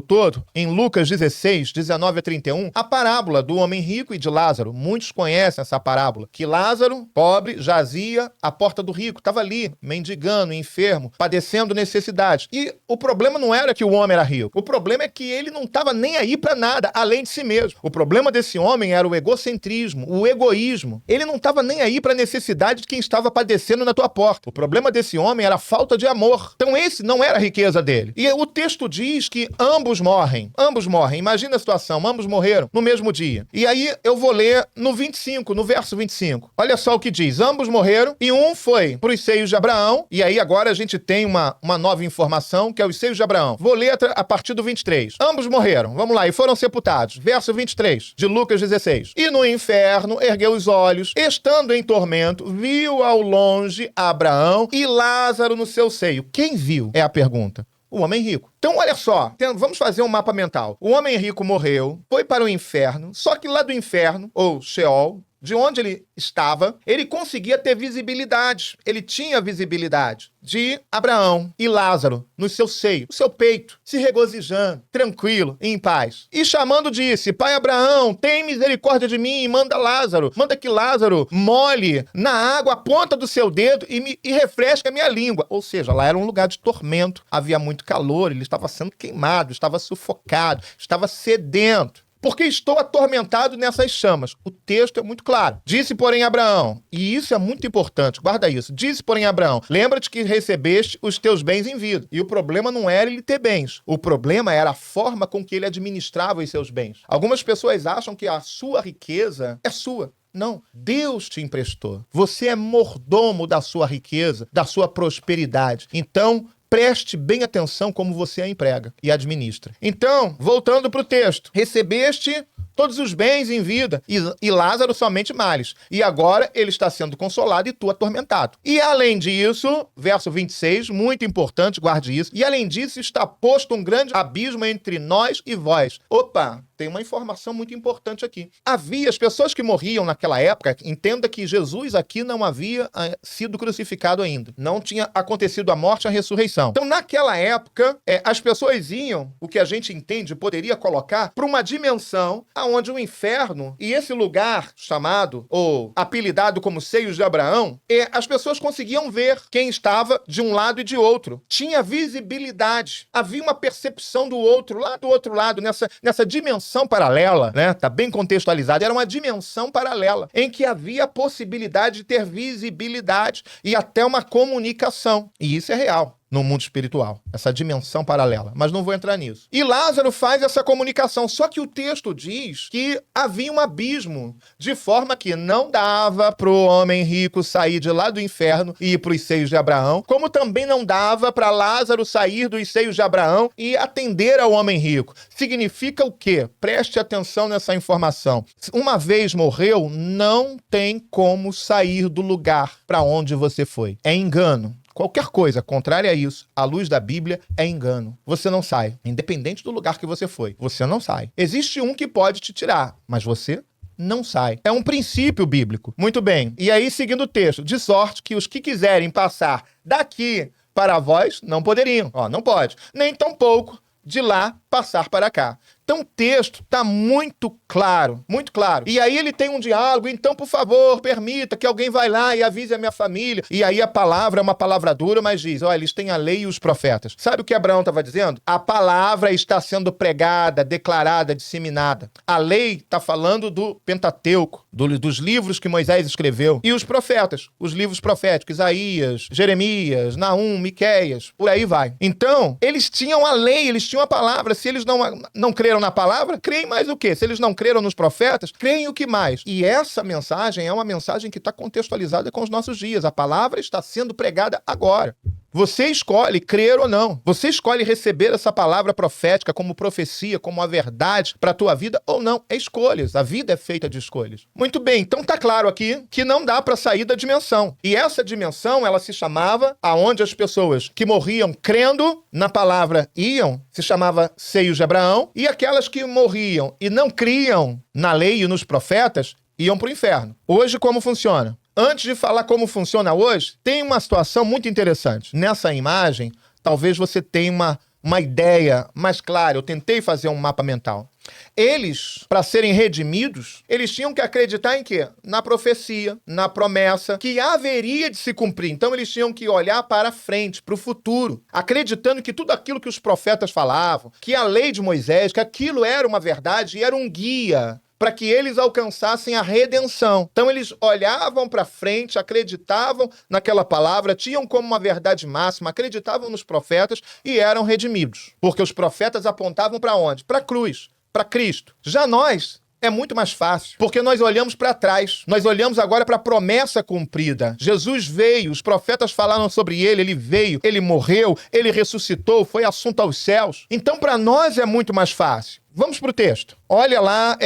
todo, em Lucas 16, 19 a 31, a parábola do homem rico e de Lázaro. Muitos conhecem essa parábola. Que Lázaro, pobre, jazia à porta do rico. Estava ali, mendigando, enfermo, padecendo necessidade. E o problema não era que o homem era rico. O problema é que ele não estava nem aí para nada, além de si mesmo. O problema desse homem era o egocentrismo, o egoísmo. Ele não estava nem aí para a necessidade de quem estava padecendo na tua porta. O problema desse homem era a falta de amor. Então esse não era a riqueza dele. E o texto diz que ambos morrem. Ambos morrem. Imagina a situação. Ambos morreram no mesmo dia. E aí eu vou ler no 25, no verso 25. Olha só o que diz. Ambos morreram e um foi para os seios de Abraão. E aí agora a gente tem uma nova informação, que é os seios de Abraão. Vou ler a partir do 23. Ambos morreram. Vamos lá. E foram sepultados. Verso 23 de Lucas 16. E no inferno ergueu os olhos, estando em tormento, viu ao longe Abraão e Lázaro no seu seio. Quem viu? É a pergunta. O homem rico. Então, olha só, vamos fazer um mapa mental. O homem rico morreu, foi para o inferno, só que lá do inferno, ou Sheol, de onde ele estava, ele conseguia ter visibilidade. Ele tinha visibilidade de Abraão e Lázaro no seu seio, no seu peito, se regozijando, tranquilo, em paz. E chamando disse: Pai Abraão, tem misericórdia de mim e manda Lázaro. Manda que Lázaro molhe na água a ponta do seu dedo e refresque a minha língua. Ou seja, lá era um lugar de tormento. Havia muito calor, ele estava sendo queimado, estava sufocado, estava sedento. Porque estou atormentado nessas chamas. O texto é muito claro. Disse, porém, Abraão, e isso é muito importante, guarda isso. Disse, porém, Abraão, lembra-te que recebeste os teus bens em vida. E o problema não era ele ter bens. O problema era a forma com que ele administrava os seus bens. Algumas pessoas acham que a sua riqueza é sua. Não, Deus te emprestou. Você é mordomo da sua riqueza, da sua prosperidade. Então, preste bem atenção como você a emprega e administra. Então, voltando para o texto. Recebeste todos os bens em vida, e Lázaro somente males. E agora ele está sendo consolado e tu atormentado. E além disso, verso 26, muito importante, guarde isso. E além disso, está posto um grande abismo entre nós e vós. Opa! Tem uma informação muito importante aqui. Havia as pessoas que morriam naquela época, entenda que Jesus aqui não havia sido crucificado ainda. Não tinha acontecido a morte e a ressurreição. Então, naquela época, as pessoas iam, o que a gente entende, poderia colocar, para uma dimensão onde o inferno e esse lugar chamado, ou apelidado como seios de Abraão, as pessoas conseguiam ver quem estava de um lado e de outro. Tinha visibilidade. Havia uma percepção do outro, lá do outro lado, nessa dimensão paralela, né? Tá bem contextualizado. Era uma dimensão paralela em que havia a possibilidade de ter visibilidade e até uma comunicação. E isso é real. no mundo espiritual, essa dimensão paralela, mas não vou entrar nisso. E Lázaro faz essa comunicação, só que o texto diz que havia um abismo, de forma que não dava para o homem rico sair de lá do inferno e ir para os seios de Abraão, como também não dava para Lázaro sair dos seios de Abraão e atender ao homem rico. Significa o quê? Preste atenção nessa informação. Uma vez morreu, não tem como sair do lugar para onde você foi. É engano. Qualquer coisa contrária a isso, à luz da Bíblia, é engano. Você não sai. Independente do lugar que você foi, você não sai. Existe um que pode te tirar, mas você não sai. É um princípio bíblico. Muito bem. E aí, seguindo o texto, de sorte que os que quiserem passar daqui para vós, não poderiam. Não pode. Nem tampouco de lá passar para cá. Então o texto está muito claro, muito claro. E aí ele tem um diálogo, então, por favor, permita que alguém vá lá e avise a minha família. E aí a palavra é uma palavra dura, mas diz, olha, eles têm a lei e os profetas. Sabe o que Abraão estava dizendo? A palavra está sendo pregada, declarada, disseminada. A lei está falando do Pentateuco, dos livros que Moisés escreveu. E os profetas, os livros proféticos, Isaías, Jeremias, Naum, Miqueias, por aí vai. Então, eles tinham a lei, eles tinham a palavra. Se eles não creram na palavra, creem mais o quê? Se eles não creram nos profetas, creem o que mais? E essa mensagem é uma mensagem que está contextualizada com os nossos dias. A palavra está sendo pregada agora. Você escolhe crer ou não. Você escolhe receber essa palavra profética como profecia, como a verdade para a tua vida ou não. É escolhas. A vida é feita de escolhas. Muito bem, então tá claro aqui que não dá para sair da dimensão. E essa dimensão, ela se chamava, aonde as pessoas que morriam crendo na palavra iam, se chamava seios de Abraão, e aquelas que morriam e não criam na lei e nos profetas, iam para o inferno. Hoje, como funciona? Antes de falar como funciona hoje, tem uma situação muito interessante. Nessa imagem, talvez você tenha uma ideia mais clara. Eu tentei fazer um mapa mental. Eles, para serem redimidos, eles tinham que acreditar em quê? Na profecia, na promessa, que haveria de se cumprir. Então eles tinham que olhar para frente, para o futuro, acreditando que tudo aquilo que os profetas falavam, que a lei de Moisés, que aquilo era uma verdade e era um guia para que eles alcançassem a redenção. Então eles olhavam para frente, acreditavam naquela palavra, tinham como uma verdade máxima, acreditavam nos profetas e eram redimidos. Porque os profetas apontavam para onde? Para a cruz, para Cristo. Já nós, é muito mais fácil, porque nós olhamos para trás. Nós olhamos agora para a promessa cumprida. Jesus veio, os profetas falaram sobre ele veio, ele morreu, ele ressuscitou, foi assunto aos céus. Então para nós é muito mais fácil. Vamos para o texto. Olha lá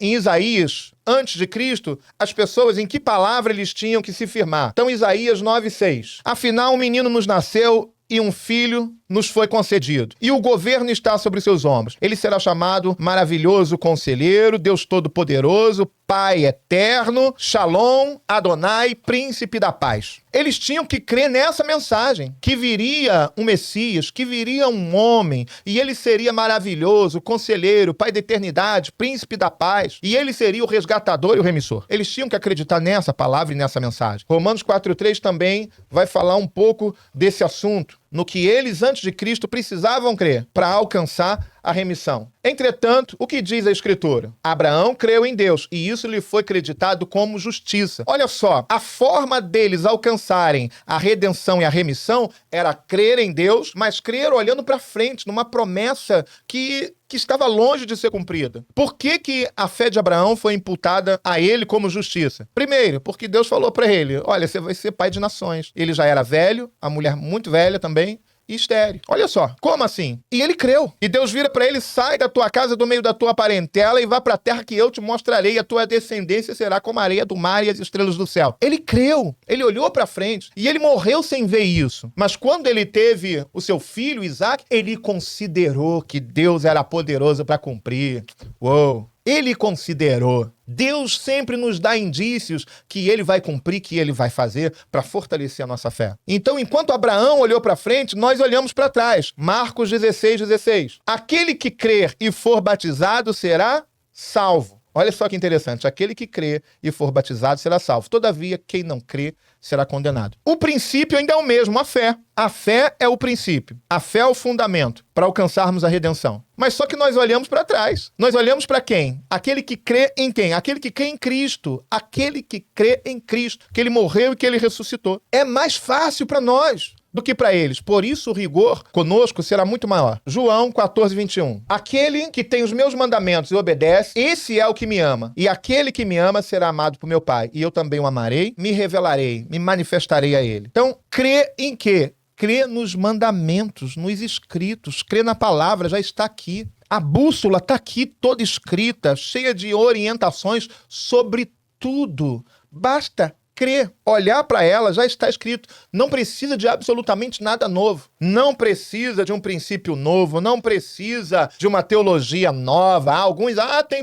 em Isaías, antes de Cristo, as pessoas em que palavra eles tinham que se firmar. Então Isaías 9:6. Afinal, um menino nos nasceu e um filho nos foi concedido. E o governo está sobre seus ombros. Ele será chamado Maravilhoso Conselheiro, Deus Todo-Poderoso, Pai Eterno, Shalom, Adonai, Príncipe da Paz. Eles tinham que crer nessa mensagem, que viria um Messias, que viria um homem, e ele seria maravilhoso, conselheiro, Pai da eternidade, Príncipe da Paz, e ele seria o resgatador e o remissor. Eles tinham que acreditar nessa palavra e nessa mensagem. Romanos 4:3 também vai falar um pouco desse assunto, no que eles, antes de Cristo, precisavam crer para alcançar a remissão. Entretanto, o que diz a Escritura? Abraão creu em Deus e isso lhe foi creditado como justiça. Olha só, a forma deles alcançarem a redenção e a remissão era crer em Deus, mas crer olhando para frente, numa promessa que estava longe de ser cumprida. Por que a fé de Abraão foi imputada a ele como justiça? Primeiro, porque Deus falou para ele, olha, você vai ser pai de nações. Ele já era velho, a mulher muito velha também, e estéril. Olha só, como assim? E ele creu. E Deus vira para ele, sai da tua casa, do meio da tua parentela e vá para a terra que eu te mostrarei. A tua descendência será como a areia do mar e as estrelas do céu. Ele creu. Ele olhou para frente e ele morreu sem ver isso. Mas quando ele teve o seu filho, Isaac, ele considerou que Deus era poderoso para cumprir. Uou! Ele considerou. Deus sempre nos dá indícios que ele vai cumprir, que ele vai fazer para fortalecer a nossa fé. Então, enquanto Abraão olhou para frente, nós olhamos para trás. Marcos 16:16. Aquele que crer e for batizado será salvo. Olha só que interessante. Aquele que crer e for batizado será salvo. Todavia, quem não crê será condenado. O princípio ainda é o mesmo, a fé. A fé é o princípio. A fé é o fundamento para alcançarmos a redenção. Mas só que nós olhamos para trás. Nós olhamos para quem? Aquele que crê em quem? Aquele que crê em Cristo. Aquele que crê em Cristo. Que ele morreu e que ele ressuscitou. É mais fácil para nós do que para eles. Por isso o rigor conosco será muito maior. João 14:21. Aquele que tem os meus mandamentos e obedece, esse é o que me ama. E aquele que me ama será amado por meu Pai. E eu também o amarei, me revelarei, me manifestarei a ele. Então, crê em quê? Crê nos mandamentos, nos escritos, crê na palavra, já está aqui. A bússola está aqui toda escrita, cheia de orientações sobre tudo. Basta crer, olhar para ela, já está escrito. Não precisa de absolutamente nada novo. Não precisa de um princípio novo, não precisa de uma teologia nova. Alguns,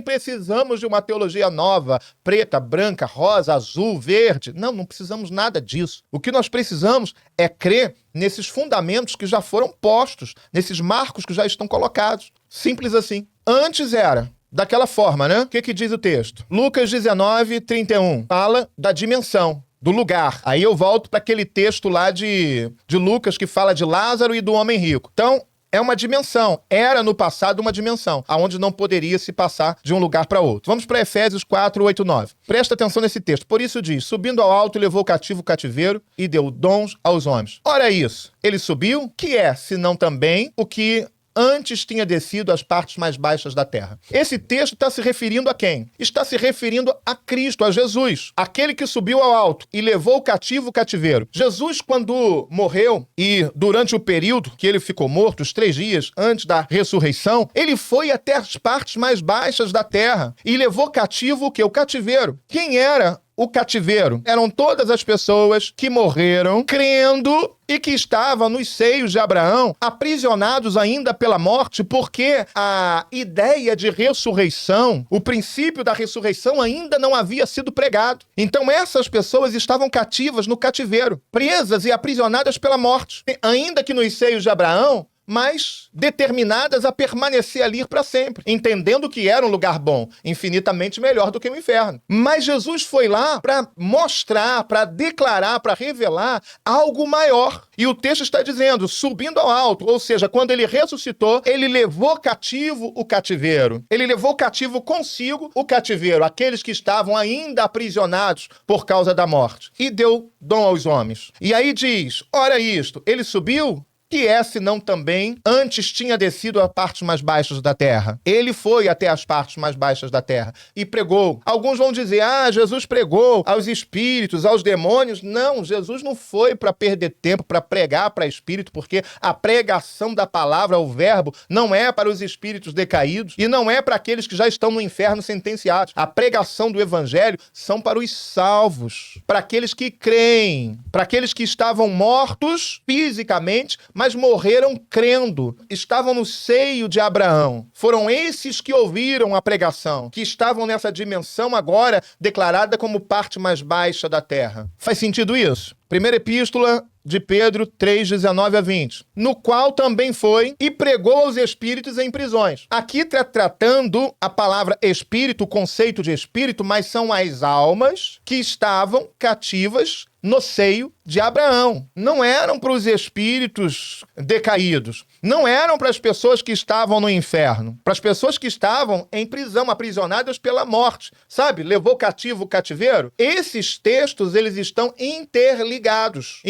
precisamos de uma teologia nova, preta, branca, rosa, azul, verde. Não precisamos nada disso. O que nós precisamos é crer nesses fundamentos que já foram postos, nesses marcos que já estão colocados. Simples assim. Antes era daquela forma, né? O que diz o texto? Lucas 19:31. Fala da dimensão, do lugar. Aí eu volto para aquele texto lá de Lucas que fala de Lázaro e do homem rico. Então, é uma dimensão. Era no passado uma dimensão, aonde não poderia se passar de um lugar para outro. Vamos para Efésios 4:8-9. Presta atenção nesse texto. Por isso diz, subindo ao alto, levou cativo o cativeiro e deu dons aos homens. Ora isso, ele subiu, que é, senão também o que antes tinha descido às partes mais baixas da terra. Esse texto está se referindo a quem? Está se referindo a Cristo, a Jesus, aquele que subiu ao alto e levou cativo o cativeiro. Jesus, quando morreu e durante o período que ele ficou morto, os 3 dias antes da ressurreição, ele foi até as partes mais baixas da terra e levou cativo o quê? O cativeiro. Quem era o cativeiro? Eram todas as pessoas que morreram crendo e que estavam nos seios de Abraão, aprisionados ainda pela morte, porque a ideia de ressurreição, o princípio da ressurreição ainda não havia sido pregado. Então essas pessoas estavam cativas no cativeiro, presas e aprisionadas pela morte, ainda que nos seios de Abraão, mas determinadas a permanecer ali para sempre, entendendo que era um lugar bom, infinitamente melhor do que o inferno. Mas Jesus foi lá para mostrar, para declarar, para revelar algo maior. E o texto está dizendo, subindo ao alto, ou seja, quando ele ressuscitou, ele levou cativo o cativeiro. Ele levou cativo consigo o cativeiro, aqueles que estavam ainda aprisionados por causa da morte. E deu dom aos homens. E aí diz, ora isto, ele subiu, que é, senão também, antes tinha descido a partes mais baixas da terra. Ele foi até as partes mais baixas da terra e pregou. Alguns vão dizer, Jesus pregou aos espíritos, aos demônios. Não, Jesus não foi para perder tempo, para pregar para espírito, porque a pregação da palavra, o verbo, não é para os espíritos decaídos e não é para aqueles que já estão no inferno sentenciados. A pregação do evangelho são para os salvos, para aqueles que creem, para aqueles que estavam mortos fisicamente, mas morreram crendo, estavam no seio de Abraão. Foram esses que ouviram a pregação, que estavam nessa dimensão agora declarada como parte mais baixa da terra. Faz sentido isso? Primeira epístola de Pedro 3:19-20, no qual também foi e pregou aos espíritos em prisões. Aqui tratando a palavra espírito, o conceito de espírito, mas são as almas que estavam cativas no seio de Abraão. Não eram para os espíritos decaídos. Não eram para as pessoas que estavam no inferno. Para as pessoas que estavam em prisão, aprisionadas pela morte. Sabe? Levou cativo o cativeiro. Esses textos, eles estão interligados.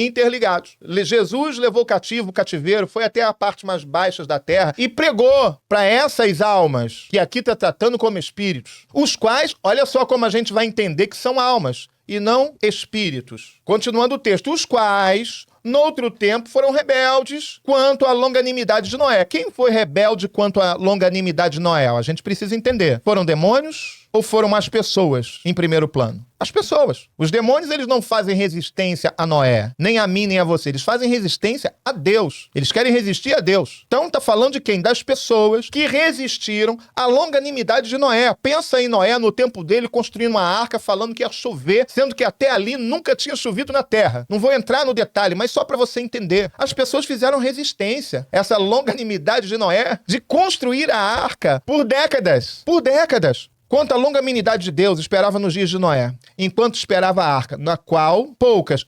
Jesus levou cativo o cativeiro, foi até a parte mais baixas da terra e pregou para essas almas, que aqui está tratando como espíritos, os quais, olha só como a gente vai entender que são almas e não espíritos. Continuando o texto, os quais, noutro tempo, foram rebeldes quanto à longanimidade de Noé. Quem foi rebelde quanto à longanimidade de Noé? A gente precisa entender. Foram demônios ou foram as pessoas em primeiro plano? As pessoas. Os demônios, eles não fazem resistência a Noé, nem a mim, nem a você. Eles fazem resistência a Deus. Eles querem resistir a Deus. Então, tá falando de quem? Das pessoas que resistiram à longanimidade de Noé. Pensa em Noé, no tempo dele, construindo uma arca, falando que ia chover, sendo que até ali nunca tinha chovido na terra. Não vou entrar no detalhe, mas só para você entender. As pessoas fizeram resistência a essa longanimidade de Noé, de construir a arca por décadas. Por décadas. Quanto à longanimidade de Deus esperava nos dias de Noé, enquanto esperava a arca, na qual poucas,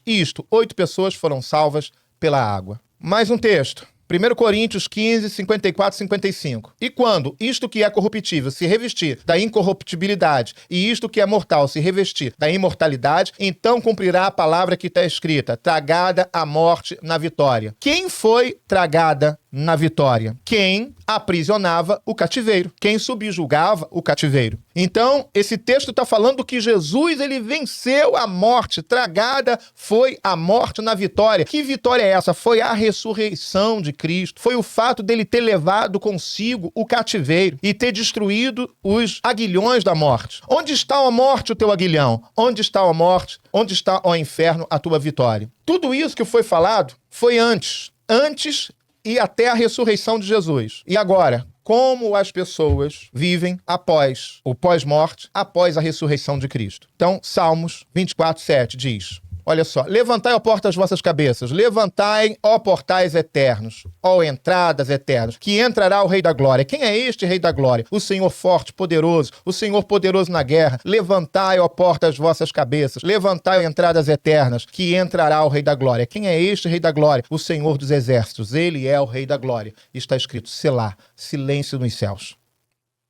8 pessoas foram salvas pela água. Mais um texto. 1 Coríntios 15, 54 e 55. E quando isto que é corruptível se revestir da incorruptibilidade e isto que é mortal se revestir da imortalidade, então cumprirá a palavra que está escrita: tragada a morte na vitória. Quem foi tragada na vitória? Quem aprisionava o cativeiro, quem subjugava o cativeiro. Então, esse texto está falando que Jesus, ele venceu a morte, tragada foi a morte na vitória. Que vitória é essa? Foi a ressurreição de Cristo, foi o fato dele ter levado consigo o cativeiro e ter destruído os aguilhões da morte. Onde está a morte, o teu aguilhão? Onde está a morte? Onde está, ó inferno, a tua vitória? Tudo isso que foi falado foi antes e até a ressurreição de Jesus. E agora, como as pessoas vivem após o pós-morte, após a ressurreição de Cristo? Então, Salmos 24, 7 diz... Olha só, levantai, ó portas, as vossas cabeças, levantai, ó portais eternos, ó entradas eternas, que entrará o Rei da Glória. Quem é este Rei da Glória? O Senhor forte, poderoso, o Senhor poderoso na guerra. Levantai, ó portas, as vossas cabeças, levantai, ó entradas eternas, que entrará o Rei da Glória. Quem é este Rei da Glória? O Senhor dos Exércitos, ele é o Rei da Glória. Está escrito, selá, silêncio nos céus.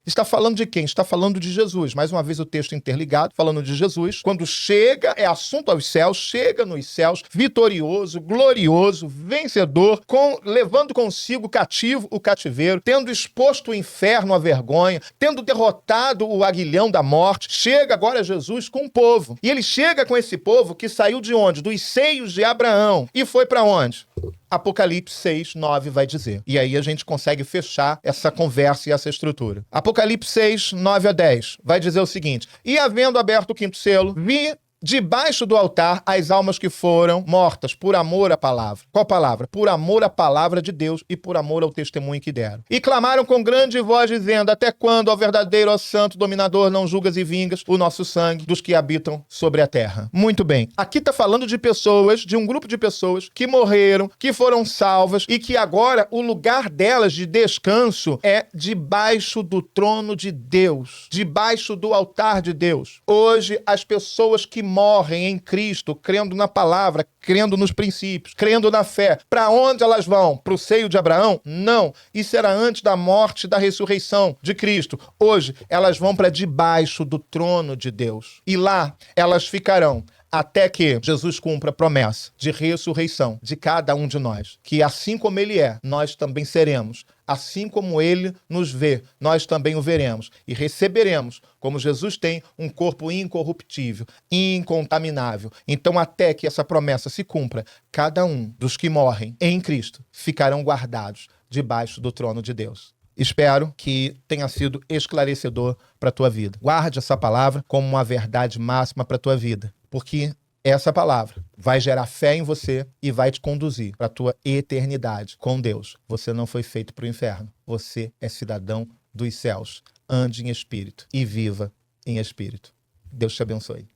Está falando de quem? Está falando de Jesus. Mais uma vez o texto interligado, falando de Jesus. Quando chega, é assunto aos céus, chega nos céus, vitorioso, glorioso, vencedor, levando consigo cativo o cativeiro, tendo exposto o inferno à vergonha, tendo derrotado o aguilhão da morte. Chega agora Jesus com o povo. E ele chega com esse povo que saiu de onde? Dos seios de Abraão. E foi para onde? Apocalipse 6, 9 vai dizer. E aí a gente consegue fechar essa conversa e essa estrutura. Apocalipse 6, 9 a 10 vai dizer o seguinte: e havendo aberto o quinto selo, vi debaixo do altar as almas que foram mortas por amor à palavra. Qual palavra? Por amor à palavra de Deus e por amor ao testemunho que deram. E clamaram com grande voz dizendo: até quando, ó verdadeiro, ó santo dominador, não julgas e vingas o nosso sangue dos que habitam sobre a terra? Muito bem. Aqui está falando de pessoas, de um grupo de pessoas que morreram, que foram salvas e que agora o lugar delas de descanso é debaixo do trono de Deus, debaixo do altar de Deus. Hoje, as pessoas que morrem em Cristo, crendo na palavra, crendo nos princípios, crendo na fé. Para onde elas vão? Para o seio de Abraão? Não. Isso era antes da morte e da ressurreição de Cristo. Hoje, elas vão para debaixo do trono de Deus. E lá, elas ficarão até que Jesus cumpra a promessa de ressurreição de cada um de nós. Que assim como ele é, nós também seremos. Assim como ele nos vê, nós também o veremos. E receberemos, como Jesus tem, um corpo incorruptível, incontaminável. Então, até que essa promessa se cumpra, cada um dos que morrem em Cristo ficarão guardados debaixo do trono de Deus. Espero que tenha sido esclarecedor para a tua vida. Guarde essa palavra como uma verdade máxima para a tua vida, porque essa palavra vai gerar fé em você e vai te conduzir para a tua eternidade com Deus. Você não foi feito para o inferno. Você é cidadão dos céus. Ande em espírito e viva em espírito. Deus te abençoe.